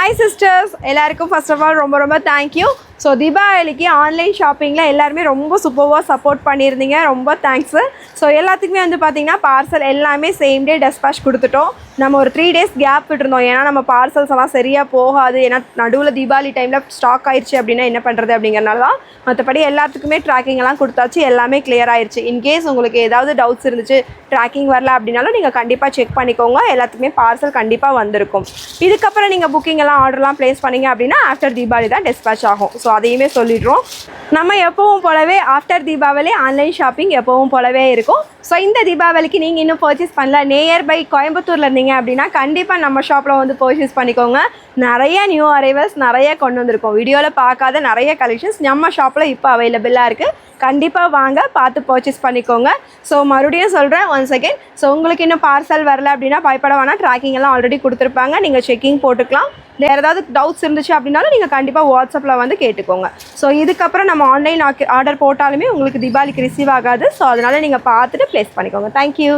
Hi sisters, எல்லாருக்கும் first of all ரொம்ப thank you. So தீபாவளிக்கு ஆன்லைன் ஷாப்பிங்கில் எல்லாருமே ரொம்ப சூப்பராக சப்போர்ட் பண்ணியிருந்தீங்க. ரொம்ப தேங்க்ஸு. ஸோ எல்லாத்துக்குமே வந்து பார்த்திங்கன்னா பார்சல் எல்லாமே சேம் டே டெஸ்பாச் கொடுத்துட்டோம். நம்ம ஒரு 3 days கேப் விட்டுருந்தோம். ஏன்னா நம்ம பார்சல்ஸ் எல்லாம் சரியாக போகாது. ஏன்னா நடுவில் தீபாவளி டைமில் ஸ்டாக் ஆயிடுச்சு அப்படின்னா என்ன பண்ணுறது அப்படிங்கிறனால தான். மற்றபடி எல்லாத்துக்குமே ட்ராக்கிங் எல்லாம் கொடுத்தாச்சு. எல்லாமே கிளியர் ஆயிடுச்சு. இன்கேஸ் உங்களுக்கு ஏதாவது டவுட்ஸ் இருந்துச்சு, ட்ராக்கிங் வரல அப்படின்னாலும் நீங்கள் கண்டிப்பாக செக் பண்ணிக்கோங்க. எல்லாத்துக்குமே பார்சல் கண்டிப்பாக வந்திருக்கும். இதுக்கப்புறம் நீங்கள் புக்கிங் எல்லாம் ஆர்டர்லாம் ப்ளேஸ் பண்ணிங்க அப்படின்னா ஆஃப்டர் தீபாவளி தான் டெஸ்பாச் ஆகும். ஸோ அதையுமே சொல்லிடுறோம். நம்ம எப்பவும் போலவே ஆஃப்டர் தீபாவளி ஆன்லைன் ஷாப்பிங் எப்பவும் போலவே இருக்கும். ஸோ இந்த தீபாவளிக்கு நீங்கள் இன்னும் பர்ச்சேஸ் பண்ணல, நியர்பை கோயம்புத்தூரில் இருந்தீங்க அப்படின்னா கண்டிப்பாக நம்ம ஷாப்பில் வந்து பர்ச்சேஸ் பண்ணிக்கோங்க. நிறைய நியூ அரைவல்ஸ் நிறைய கொண்டு வந்திருக்கோம். வீடியோவில் பார்க்காத நிறைய கலெக்ஷன்ஸ் நம்ம ஷாப்பில் இப்போ அவைலபிளாக இருக்குது. கண்டிப்பாக வாங்க, பார்த்து பர்ச்சேஸ் பண்ணிக்கோங்க. ஸோ மறுபடியும் சொல்கிறேன் ஒன்ஸ் அகெயின். ஸோ உங்களுக்கு இன்னும் பார்சல் வரல அப்படின்னா பயப்பட வேணாம். ட்ராக்கிங் எல்லாம் ஆல்ரெடி கொடுத்துருப்பாங்க. நீங்கள் செக்கிங் போட்டுக்கலாம். வேறு ஏதாவது டவுட்ஸ் இருந்துச்சு அப்படின்னாலும் நீங்கள் கண்டிப்பாக வாட்ஸ்அப்பில் வந்து கேட்டுக்கோங்க. ஸோ இதுக்கப்புறம் நம்ம ஆன்லைன் ஆர்டர் போட்டாலுமே உங்களுக்கு தீபாவளிக்கு ரிசீவ் ஆகாது. ஸோ அதனால் நீங்கள் பார்த்துட்டு ப்ளேஸ் பண்ணிக்கோங்க. தேங்க்யூ.